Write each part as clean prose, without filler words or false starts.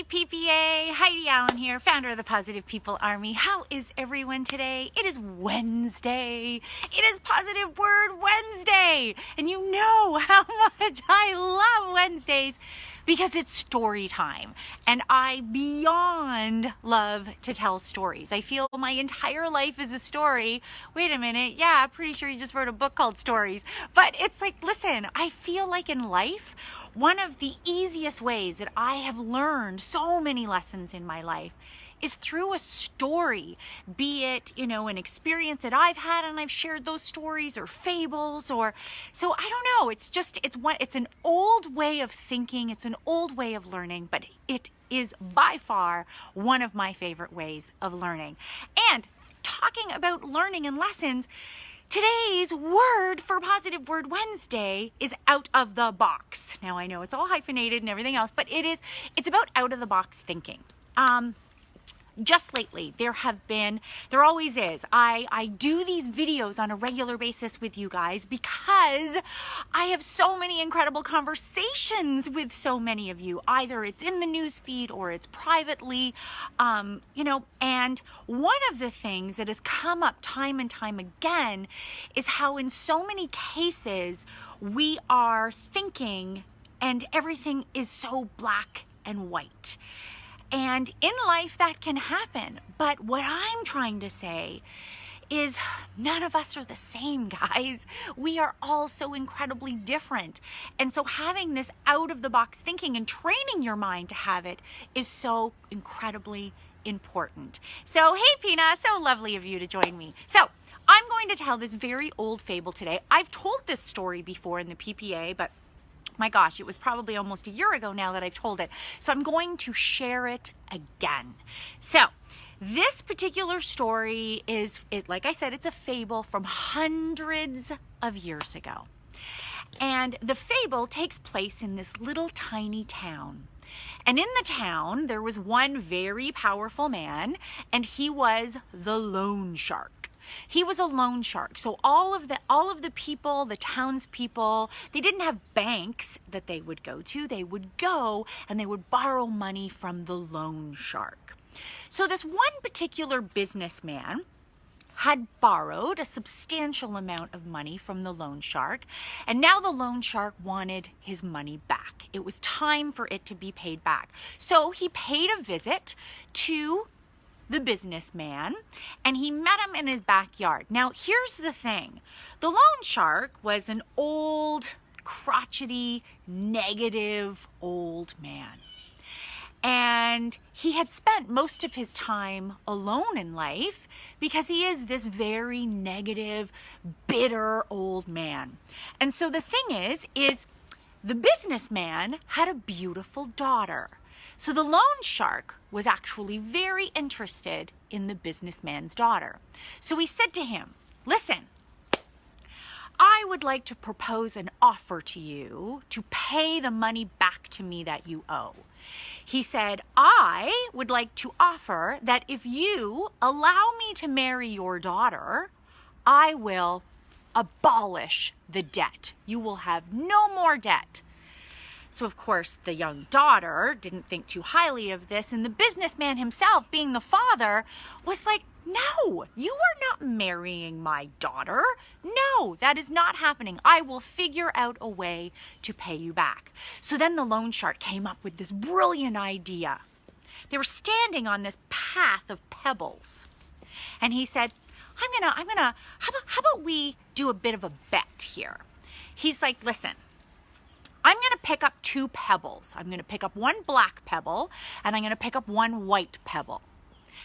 PPA, Heidi Allen here, founder of the Positive People Army. How is everyone today? It is Wednesday. It is Positive Word Wednesday. And you know how much I love Wednesdays because it's story time. And I beyond love to tell stories. I feel my entire life is a story. Wait a minute. Yeah, pretty sure you just wrote a book called Stories. But it's like, listen, I feel like in life, one of the easiest ways that I have learned so many lessons in my life is through a story, be it, an experience that I've had and I've shared those stories, or fables, or so I don't know. It's an old way of thinking. It's an old way of learning, but it is by far one of my favorite ways of learning. And talking about learning and lessons, today's word for Positive Word Wednesday is out of the box. Now I know it's all hyphenated and everything else, but it's about out of the box thinking. Just lately, there always is. I do these videos on a regular basis with you guys because I have so many incredible conversations with so many of you. Either it's in the news feed or it's privately, and one of the things that has come up time and time again is how in so many cases we are thinking and everything is so black and white. And in life that can happen. But what I'm trying to say is none of us are the same, guys. We are all so incredibly different. And so having this out of the box thinking and training your mind to have it is so incredibly important. So, hey Pina, so lovely of you to join me. So I'm going to tell this very old fable today. I've told this story before in the PPA, but my gosh, it was probably almost a year ago now that I've told it. So I'm going to share it again. So this particular story like I said, it's a fable from hundreds of years ago. And the fable takes place in this little tiny town. And in the town, there was one very powerful man, and he was the loan shark. He was a loan shark. So all of the people, the townspeople, they didn't have banks that they would go to. They would go and they would borrow money from the loan shark. So this one particular businessman had borrowed a substantial amount of money from the loan shark, and now the loan shark wanted his money back. It was time for it to be paid back. So he paid a visit to the businessman, and he met him in his backyard. Now, here's the thing. The loan shark was an old, crotchety, negative old man. And he had spent most of his time alone in life because he is this very negative, bitter old man. And so the thing is the businessman had a beautiful daughter. So the loan shark was actually very interested in the businessman's daughter. So he said to him, listen, I would like to propose an offer to you to pay the money back to me that you owe. He said, I would like to offer that if you allow me to marry your daughter, I will abolish the debt. You will have no more debt. So of course the young daughter didn't think too highly of this, and the businessman himself, being the father, was like, no, you are not marrying my daughter. No, that is not happening. I will figure out a way to pay you back. So then the loan shark came up with this brilliant idea. They were standing on this path of pebbles, and he said, how about we do a bit of a bet here? He's like, listen, I'm going to pick up two pebbles. I'm going to pick up one black pebble, and I'm going to pick up one white pebble.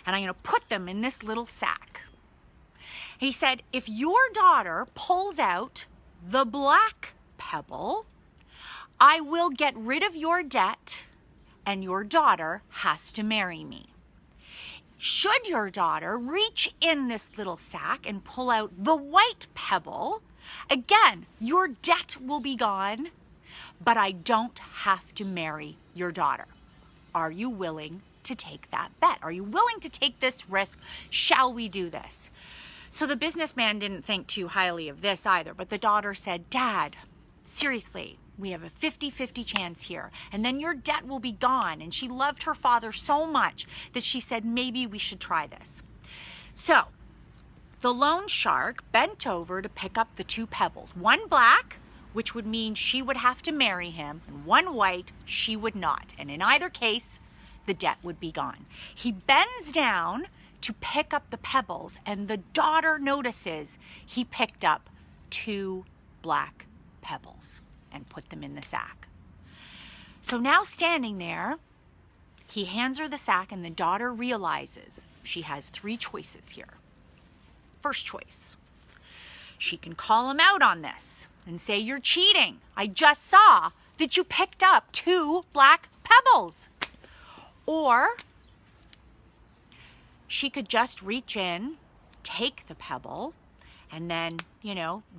And I'm going to put them in this little sack. He said, if your daughter pulls out the black pebble, I will get rid of your debt, and your daughter has to marry me. Should your daughter reach in this little sack and pull out the white pebble, again, your debt will be gone, but I don't have to marry your daughter. Are you willing to take that bet? Are you willing to take this risk? Shall we do this? So the businessman didn't think too highly of this either, but the daughter said, Dad, seriously, We have a 50-50 chance here. And then your debt will be gone. And she loved her father so much that she said, maybe we should try this. So the loan shark bent over to pick up the 2 pebbles. One black, which would mean she would have to marry him, and one white, she would not. And in either case, the debt would be gone. He bends down to pick up the pebbles, and the daughter notices he picked up 2 black pebbles and put them in the sack. So now standing there, he hands her the sack, and the daughter realizes she has 3 choices here. First choice, she can call him out on this and say, you're cheating. I just saw that you picked up 2 black pebbles. Or she could just reach in, take the pebble, and then,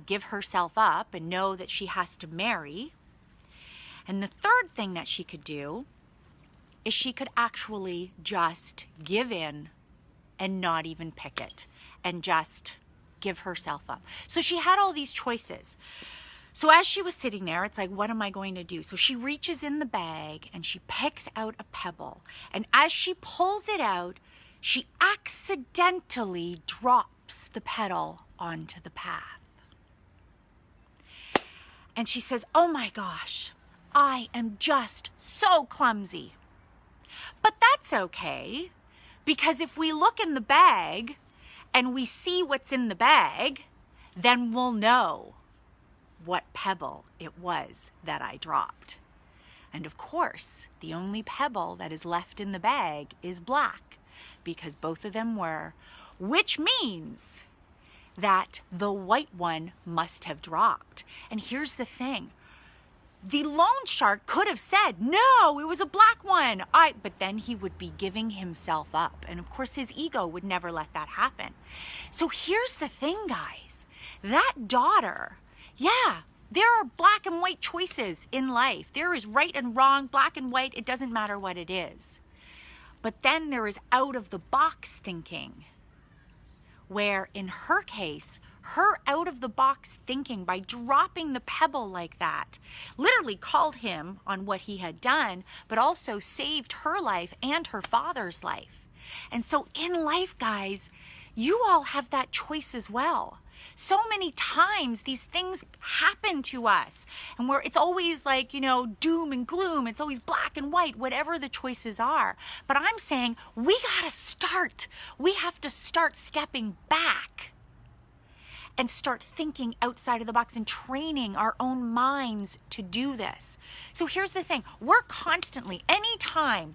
give herself up and know that she has to marry. And the third thing that she could do is she could actually just give in and not even pick it and just give herself up. So she had all these choices. So as she was sitting there, it's like, what am I going to do? So she reaches in the bag and she picks out a pebble. And as she pulls it out, she accidentally drops the petal onto the path. And she says, oh my gosh, I am just so clumsy. But that's okay, because if we look in the bag and we see what's in the bag, then we'll know what pebble it was that I dropped. And of course, the only pebble that is left in the bag is black, because both of them were, which means that the white one must have dropped. And here's the thing. The loan shark could have said, no, it was a black one. But then he would be giving himself up. And of course, his ego would never let that happen. So here's the thing, guys. That daughter, yeah, there are black and white choices in life. There is right and wrong, black and white. It doesn't matter what it is. But then there is out of the box thinking, where in her case, her out of the box thinking by dropping the pebble like that literally called him on what he had done, but also saved her life and her father's life. And so in life, guys, you all have that choice as well. So many times these things happen to us, and it's always like, doom and gloom. It's always black and white, whatever the choices are. But I'm saying we got to start. We have to start stepping back and start thinking outside of the box and training our own minds to do this. So here's the thing. We're constantly, anytime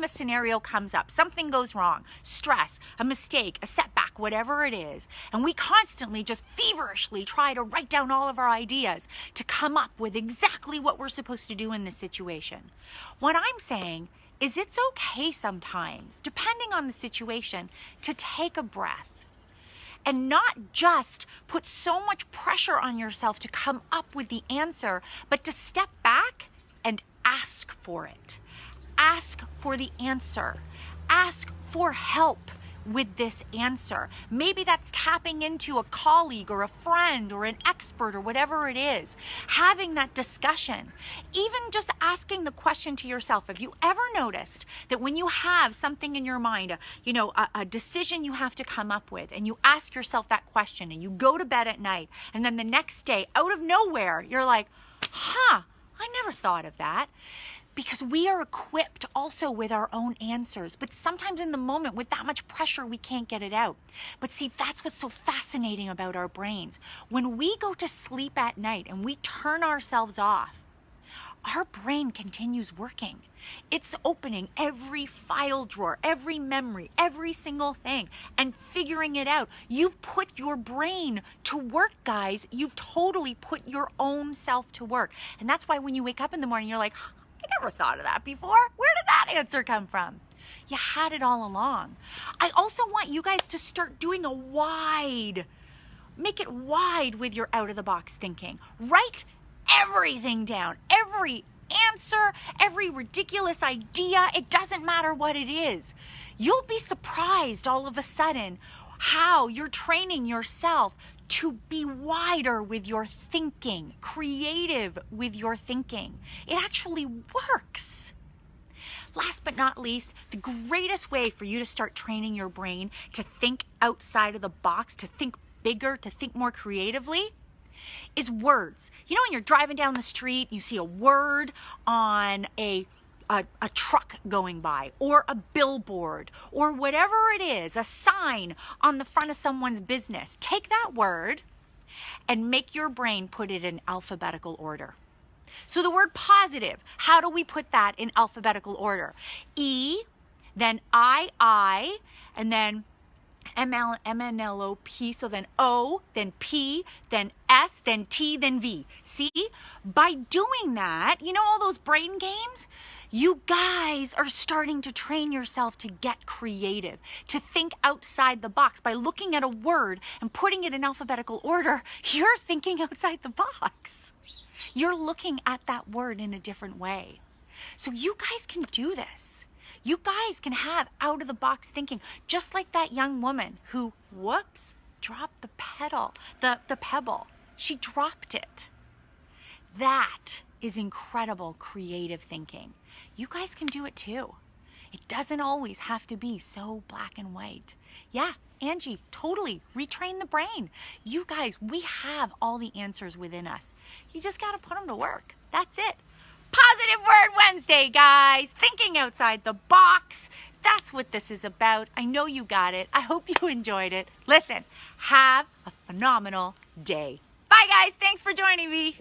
a scenario comes up, something goes wrong, stress, a mistake, a setback, whatever it is, and we constantly just feverishly try to write down all of our ideas to come up with exactly what we're supposed to do in this situation. What I'm saying is it's okay sometimes, depending on the situation, to take a breath and not just put so much pressure on yourself to come up with the answer, but to step back and ask for it. Ask for the answer. Ask for help with this answer. Maybe that's tapping into a colleague or a friend or an expert or whatever it is. Having that discussion. Even just asking the question to yourself. Have you ever noticed that when you have something in your mind, a decision you have to come up with, and you ask yourself that question and you go to bed at night, and then the next day, out of nowhere, you're like, I never thought of that. Because we are equipped also with our own answers. But sometimes in the moment, with that much pressure, we can't get it out. But see, that's what's so fascinating about our brains. When we go to sleep at night and we turn ourselves off, our brain continues working. It's opening every file drawer, every memory, every single thing, and figuring it out. You've put your brain to work, guys. You've totally put your own self to work. And that's why when you wake up in the morning, you're like, I never thought of that before. Where did that answer come from? You had it all along. I also want you guys to start doing make it wide with your out of the box thinking. Write everything down, every answer, every ridiculous idea. It doesn't matter what it is. You'll be surprised all of a sudden how you're training yourself to be wider with your thinking, creative with your thinking. It actually works. Last but not least, the greatest way for you to start training your brain to think outside of the box, to think bigger, to think more creatively, is words. You know, when you're driving down the street, you see a word on a truck going by, or a billboard, or whatever it is, a sign on the front of someone's business. Take that word and make your brain put it in alphabetical order. So the word positive, how do we put that in alphabetical order? E, then I, and then MNLOP, so then O, then P, then S, then T, then V. See? By doing that, you know all those brain games? You guys are starting to train yourself to get creative, to think outside the box. By looking at a word and putting it in alphabetical order, you're thinking outside the box. You're looking at that word in a different way. So you guys can do this. You guys can have out-of-the-box thinking, just like that young woman who, whoops, dropped the pebble. She dropped it. That is incredible creative thinking. You guys can do it too. It doesn't always have to be so black and white. Yeah, Angie, totally retrain the brain. You guys, we have all the answers within us. You just got to put them to work. That's it. Positive Word Wednesday, guys. Thinking outside the box. That's what this is about. I know you got it. I hope you enjoyed it. Listen, have a phenomenal day. Bye, guys. Thanks for joining me.